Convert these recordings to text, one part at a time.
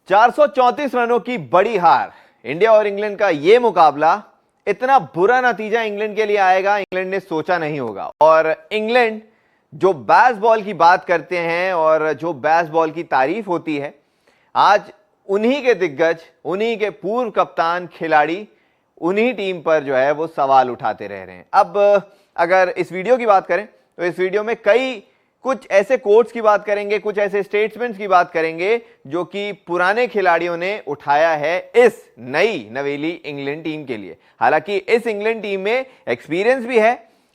434 रनों की बड़ी हार। इंडिया और इंग्लैंड का यह मुकाबला, इतना बुरा नतीजा इंग्लैंड के लिए आएगा इंग्लैंड ने सोचा नहीं होगा। और इंग्लैंड जो बेसबॉल की बात करते हैं और जो बेसबॉल की तारीफ होती है, आज उन्हीं के दिग्गज, उन्हीं के पूर्व कप्तान खिलाड़ी उन्हीं टीम पर जो है वो सवाल उठाते रह रहे हैं। अब अगर इस वीडियो की बात करें तो इस वीडियो में कुछ ऐसे कोट्स की बात करेंगे, कुछ ऐसे स्टेटमेंट्स की बात करेंगे जो कि पुराने खिलाड़ियों ने उठाया है इस नई नवेली इंग्लैंड टीम के लिए। हालांकि इस इंग्लैंड टीम में एक्सपीरियंस भी है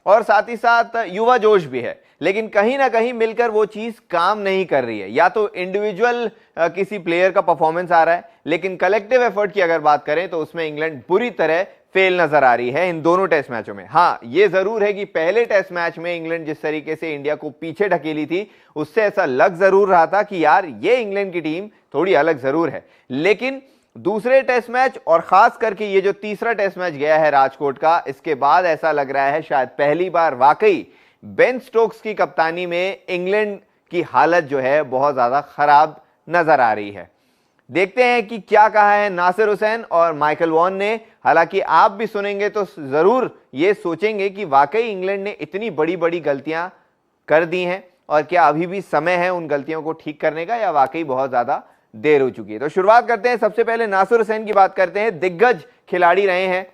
और साथ ही साथ युवा जोश भी है, लेकिन कहीं ना कहीं मिलकर वो चीज काम नहीं कर रही है। या तो इंडिविजुअल किसी प्लेयर का परफॉर्मेंस आ रहा है, लेकिन कलेक्टिव एफर्ट की अगर बात करें तो उसमें इंग्लैंड बुरी तरह फेल नजर आ रही है इन दोनों टेस्ट मैचों में। हां, ये जरूर है कि पहले टेस्ट मैच में इंग्लैंड जिस तरीके से इंडिया को पीछे ढकेली थी, उससे ऐसा लग जरूर रहा था कि यार ये इंग्लैंड की टीम थोड़ी अलग जरूर है। लेकिन दूसरे टेस्ट मैच और खास करके ये जो तीसरा टेस्ट मैच गया है राजकोट का, इसके बाद ऐसा लग रहा है शायद पहली बार वाकई बेन स्टोक्स की कप्तानी में इंग्लैंड की हालत जो है बहुत ज्यादा खराब नजर आ रही है। देखते हैं कि क्या कहा है नासिर हुसैन और माइकल वॉन ने। हालांकि आप भी सुनेंगे तो जरूर ये सोचेंगे कि वाकई इंग्लैंड ने इतनी बड़ी बड़ी गलतियां कर दी हैं और क्या अभी भी समय है उन गलतियों को ठीक करने का, या वाकई बहुत ज्यादा देर हो चुकी है। तो शुरुआत करते हैं, सबसे पहले नासिर हुसैन की बात करते हैं। दिग्गज खिलाड़ी रहे हैं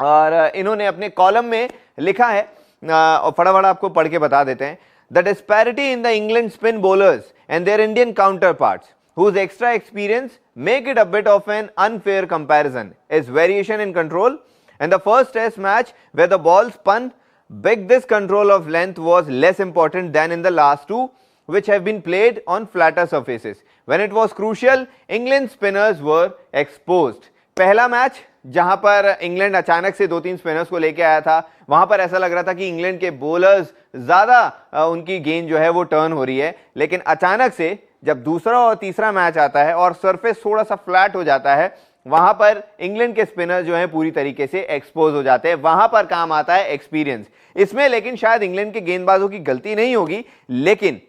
और इन्होंने अपने कॉलम में लिखा है और फटाफट आपको पढ़ के बता देते हैं। The disparity in the England spin bowlers and their Indian counterparts whose extra experience make it a bit of an unfair comparison is variation in control, and the first test match where the ball spun big, this control of length was less important than in the last two which have been played on flatter surfaces. When it was crucial, England spinners were exposed. पहला match जहां पर England अचानक से 2-3 spinners को लेके आया था, वहां पर ऐसा लग रहा था कि इंग्लैंड के बॉलर्स ज्यादा उनकी गेंद जो है वो टर्न हो रही है, लेकिन अचानक से जब दूसरा और तीसरा मैच आता है और सरफेस थोड़ा सा फ्लैट हो जाता है, वहां पर इंग्लैंड के स्पिनर्स जो है पूरी तरीके से एक्सपोज हो जाते हैं। वहां पर काम आता है एक्सपीरियंस इसमें। लेकिन शायद इंग्लैंड के गेंदबाजों की गलती नहीं होगी, लेकिन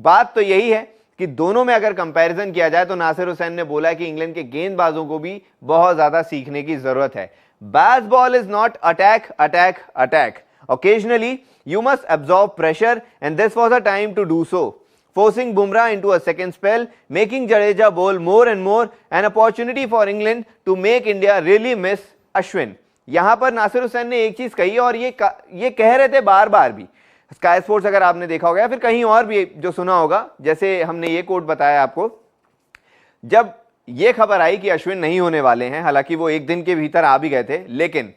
बात तो यही है कि दोनों में अगर कंपैरिजन किया जाए तो नासिर हुसैन ने बोला कि इंग्लैंड के गेंदबाजों को भी बहुत ज्यादा सीखने की जरूरत है। Bazball is not attack attack attack, occasionally you must absorb pressure and this was a time to do so, forcing Bumrah into a second spell, making Jadeja bowl more and more, an opportunity for England to make India really miss Ashwin. यहां पर नासिर हुसैन ने एक चीज कही और ये कह रहे थे बार बार भी। स्काई स्पोर्ट्स अगर आपने देखा होगा या फिर कहीं और भी जो सुना होगा, जैसे हमने ये कोट बताया आपको, जब ये खबर आई कि अश्विन नहीं होने वाले हैं, हालांकि वो एक दिन के भीतर आ भी गए थे, लेकिन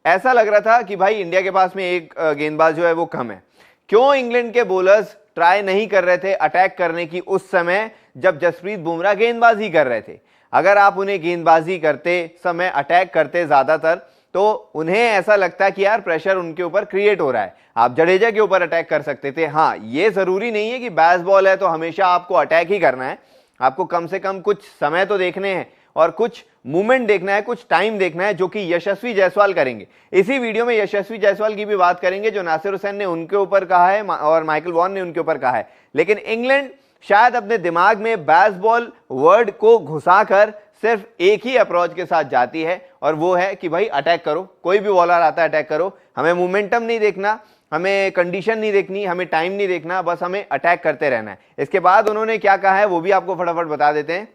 ऐसा लग रहा था कि भाई इंडिया के पास में एक गेंदबाज जो है वो कम है। क्यों इंग्लैंड के बॉलर्स ट्राई नहीं कर रहे थे अटैक करने की उस समय जब जसप्रीत बुमराह गेंदबाजी कर रहे थे? अगर आप उन्हें गेंदबाजी करते समय अटैक करते ज्यादातर, तो उन्हें ऐसा लगता है कि यार प्रेशर उनके ऊपर क्रिएट हो रहा है। आप जडेजा के ऊपर अटैक कर सकते थे। हाँ, ये जरूरी नहीं है कि बेसबॉल है तो हमेशा आपको अटैक ही करना है। आपको कम से कम कुछ समय तो देखने हैं और कुछ मूवमेंट देखना है, कुछ टाइम देखना है, जो कि यशस्वी जायसवाल करेंगे। इसी वीडियो में यशस्वी जायसवाल की भी बात करेंगे, जो नासिर हुसैन ने उनके ऊपर कहा है और माइकल वॉन ने उनके ऊपर कहा है। लेकिन इंग्लैंड शायद अपने दिमाग में बेसबॉल वर्ड को घुसाकर सिर्फ एक ही अप्रोच के साथ जाती है, और वो है कि भाई अटैक करो, कोई भी बॉलर आता है अटैक करो, हमें मोमेंटम नहीं देखना, हमें कंडीशन नहीं देखनी, हमें टाइम नहीं देखना, बस हमें अटैक करते रहना है। इसके बाद उन्होंने क्या कहा है वो भी आपको फटाफट बता देते हैं।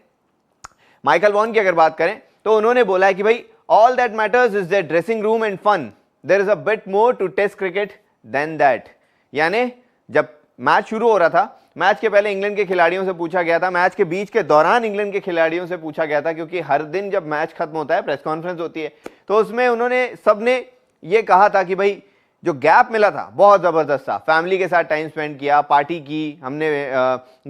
माइकल वॉन की अगर बात करें तो उन्होंने बोला है कि भाई all that matters is their dressing room and fun, there is a bit more to test cricket than that. यानी जब मैच शुरू हो रहा था, मैच के पहले इंग्लैंड के खिलाड़ियों से पूछा गया था, मैच के बीच के दौरान इंग्लैंड के खिलाड़ियों से पूछा गया था, क्योंकि हर दिन जब मैच खत्म होता है प्रेस कॉन्फ्रेंस होती है, तो उसमें उन्होंने सबने ये कहा था कि भाई जो गैप मिला था बहुत जबरदस्त था, फैमिली के साथ टाइम स्पेंड किया, पार्टी की, हमने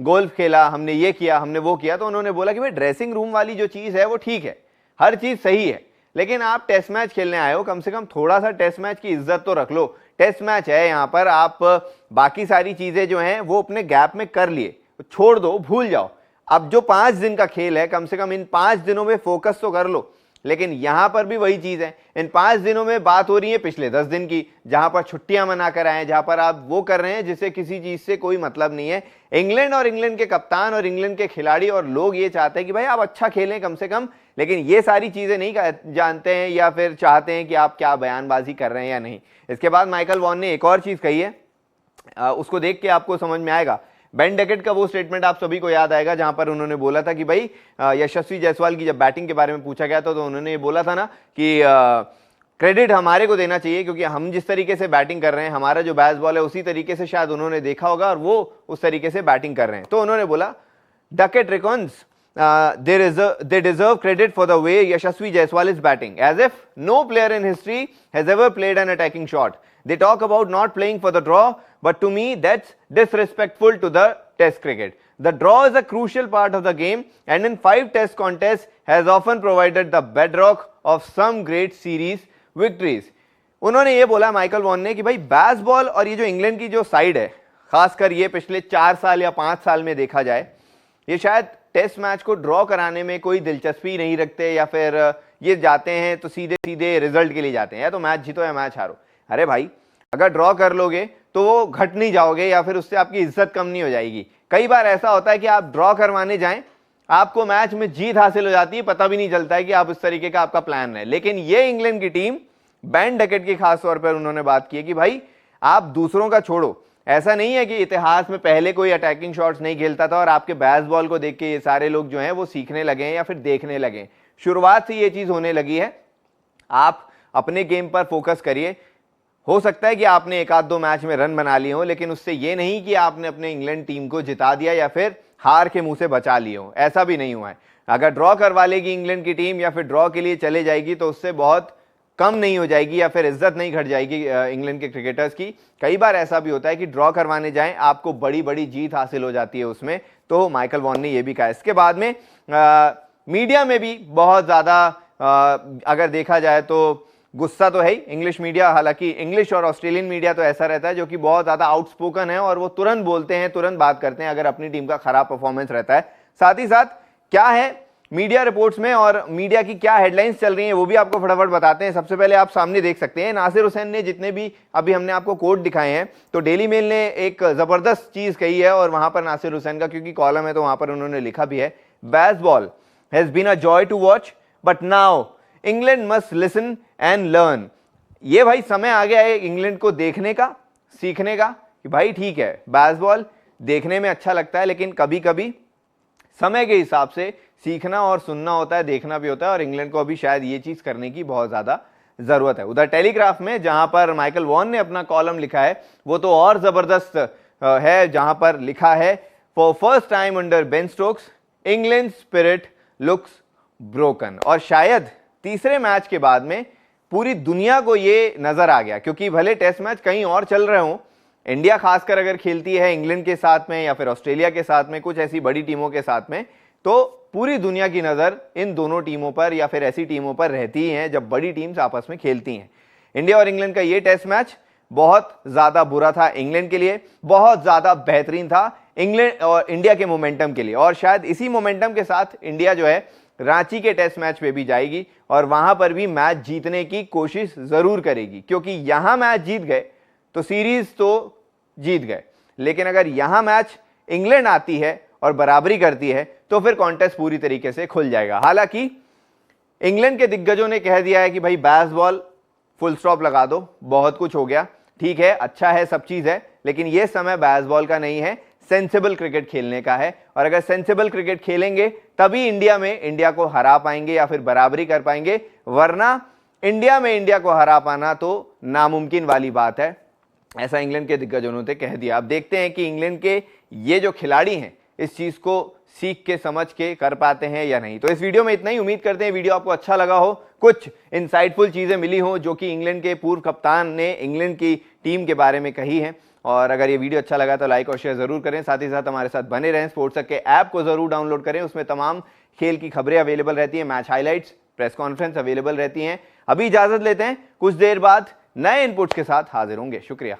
गोल्फ खेला, हमने ये किया, हमने वो किया। तो उन्होंने बोला कि भाई ड्रेसिंग रूम वाली जो चीज है वो ठीक है, हर चीज सही है, लेकिन आप टेस्ट मैच खेलने आए हो, कम से कम थोड़ा सा टेस्ट मैच की इज्जत तो रख लो। टेस्ट मैच है, यहाँ पर आप बाकी सारी चीजें जो हैं वो अपने गैप में कर लिए, छोड़ दो, भूल जाओ। अब जो 5 दिन का खेल है, कम से कम इन 5 दिनों में फोकस तो कर लो। लेकिन यहां पर भी वही चीज है। इन 5 दिनों में बात हो रही है पिछले 10 दिन की, जहां पर छुट्टियां मनाकर आए, जहां पर आप वो कर रहे हैं जिससे किसी चीज से कोई मतलब नहीं है। इंग्लैंड और इंग्लैंड के कप्तान और इंग्लैंड के खिलाड़ी और लोग ये चाहते हैं कि भाई आप अच्छा खेलें कम से कम, लेकिन ये सारी चीजें नहीं जानते हैं या फिर चाहते हैं कि आप क्या बयानबाजी कर रहे हैं या नहीं। इसके बाद माइकल वॉन ने एक और चीज कही है, उसको देख के आपको समझ में आएगा। बेन डेकेट का वो स्टेटमेंट आप सभी को याद आएगा जहां पर उन्होंने बोला था कि भाई यशस्वी जायसवाल की जब बैटिंग के बारे में पूछा गया था तो उन्होंने ये बोला था ना कि क्रेडिट हमारे को देना चाहिए क्योंकि हम जिस तरीके से बैटिंग कर रहे हैं, हमारा जो बैस बॉल है उसी तरीके से शायद उन्होंने देखा होगा और वो उस तरीके से बैटिंग कर रहे हैं। तो उन्होंने बोला Duckett रिकॉन्स they deserve credit for the way Yashasvi Jaiswal is batting, as if no player in history has ever played an attacking shot. They talk about not playing for the draw, but to me that's disrespectful to the test cricket. The draw is a crucial part of the game and in 5 test contests has often provided the bedrock of some great series victories. उन्होंने ये बोला Michael Vaughan ने कि भाई बैस ball और ये जो England की जो साइड है, खासकर ये पिछले 4 साल या 5 साल में देखा जाए, ये शायद टेस्ट मैच को ड्रॉ कराने में कोई दिलचस्पी नहीं रखते या फिर ये जाते हैं तो सीधे सीधे रिजल्ट के लिए जाते हैं, या तो मैच जीतो या मैच हारो। अरे भाई अगर ड्रॉ कर लोगे तो वो घट नहीं जाओगे या फिर उससे आपकी इज्जत कम नहीं हो जाएगी। कई बार ऐसा होता है कि आप ड्रॉ करवाने जाएं, आपको मैच में जीत हासिल हो जाती है, पता भी नहीं चलता है कि आप उस तरीके का आपका प्लान है। लेकिन ये इंग्लैंड की टीम, बेन डेकेट की खास तौर पर उन्होंने बात की है कि भाई आप दूसरों का छोड़ो, ऐसा नहीं है कि इतिहास में पहले कोई अटैकिंग शॉट्स नहीं खेलता था और आपके बैस बॉल को देख के ये सारे लोग जो हैं वो सीखने लगे हैं या फिर देखने लगे हैं। शुरुआत से ये चीज होने लगी है। आप अपने गेम पर फोकस करिए। हो सकता है कि आपने 1-2 मैच में रन बना लिए हो, लेकिन उससे ये नहीं कि आपने अपने इंग्लैंड टीम को जिता दिया या फिर हार के मुंह से बचा लिए हो, ऐसा भी नहीं हुआ है। अगर ड्रॉ करवा लेगी इंग्लैंड की टीम या फिर ड्रॉ के लिए चले जाएगी तो उससे बहुत कम नहीं हो जाएगी या फिर इज्जत नहीं घट जाएगी इंग्लैंड के क्रिकेटर्स की। कई बार ऐसा भी होता है कि ड्रॉ करवाने जाएं, आपको बड़ी बड़ी जीत हासिल हो जाती है उसमें। तो माइकल वॉन ने यह भी कहा। इसके बाद में मीडिया में भी बहुत ज़्यादा अगर देखा जाए तो गुस्सा तो है ही इंग्लिश मीडिया। हालांकि इंग्लिश और ऑस्ट्रेलियन मीडिया तो ऐसा रहता है जो कि बहुत ज़्यादा आउटस्पोकन है और वो तुरंत बोलते हैं, तुरंत बात करते हैं अगर अपनी टीम का खराब परफॉर्मेंस रहता है। साथ ही साथ क्या है मीडिया रिपोर्ट्स में और मीडिया की क्या हेडलाइंस चल रही हैं वो भी आपको फटाफट बताते हैं। सबसे पहले आप सामने देख सकते हैं नासिर हुसैन ने जितने भी अभी हमने आपको कोट दिखाए हैं, तो डेली मेल ने एक जबरदस्त चीज कही है और वहां पर नासिर हुसैन का क्योंकि कॉलम है तो वहां पर उन्होंने लिखा भी है, Bazball has been a joy to watch but now England must listen and learn. ये भाई समय आ गया है इंग्लैंड को देखने का, सीखने का कि भाई ठीक है बैस बॉल देखने में अच्छा लगता है लेकिन कभी कभी समय के हिसाब से सीखना और सुनना होता है, देखना भी होता है और इंग्लैंड को अभी शायद ये चीज करने की बहुत ज्यादा जरूरत है। उधर टेलीग्राफ में जहां पर माइकल वॉन ने अपना कॉलम लिखा है वो तो और जबरदस्त है, जहां पर लिखा है for first time under Ben Stokes England spirit looks broken. और शायद तीसरे मैच के बाद में पूरी दुनिया को ये नजर आ गया, क्योंकि भले टेस्ट मैच कहीं और चल रहे हों, इंडिया खासकर अगर खेलती है इंग्लैंड के साथ में या फिर ऑस्ट्रेलिया के साथ में, कुछ ऐसी बड़ी टीमों के साथ में, तो पूरी दुनिया की नजर इन दोनों टीमों पर या फिर ऐसी टीमों पर रहती ही है जब बड़ी टीम्स आपस में खेलती हैं। इंडिया और इंग्लैंड का ये टेस्ट मैच बहुत ज्यादा बुरा था इंग्लैंड के लिए, बहुत ज्यादा बेहतरीन था इंग्लैंड और इंडिया के मोमेंटम के लिए। और शायद इसी मोमेंटम के साथ इंडिया जो है रांची के टेस्ट मैच पे भी जाएगी और वहां पर भी मैच जीतने की कोशिश जरूर करेगी, क्योंकि यहां मैच जीत गए तो सीरीज तो जीत गए, लेकिन अगर यहां मैच इंग्लैंड आती है और बराबरी करती है तो फिर कॉन्टेस्ट पूरी तरीके से खुल जाएगा। हालांकि इंग्लैंड के दिग्गजों ने कह दिया है कि भाई बैस बॉल फुल स्टॉप लगा दो, बहुत कुछ हो गया, ठीक है अच्छा है सब चीज है, लेकिन यह समय बैस बॉल का नहीं है, सेंसिबल क्रिकेट खेलने का है। और अगर सेंसिबल क्रिकेट खेलेंगे तभी इंडिया को हरा पाएंगे या फिर बराबरी कर पाएंगे, वरना इंडिया में इंडिया को हरा पाना तो नामुमकिन वाली बात है, ऐसा इंग्लैंड के दिग्गजों ने कह दिया। अब देखते हैं कि इंग्लैंड के ये जो खिलाड़ी हैं इस चीज को सीख के समझ के कर पाते हैं या नहीं। तो इस वीडियो में इतना ही। उम्मीद करते हैं वीडियो आपको अच्छा लगा हो, कुछ इंसाइटफुल चीजें मिली हो जो कि इंग्लैंड के पूर्व कप्तान ने इंग्लैंड की टीम के बारे में कही है। और अगर ये वीडियो अच्छा लगा तो लाइक और शेयर जरूर करें, साथ ही साथ हमारे साथ बने रहें। स्पोर्ट्स के ऐप को जरूर डाउनलोड करें, उसमें तमाम खेल की खबरें अवेलेबल रहती हैं, match highlights, press conference available रहती हैं। अभी इजाजत लेते हैं, कुछ देर बाद नए इनपुट्स के साथ हाजिर होंगे। शुक्रिया।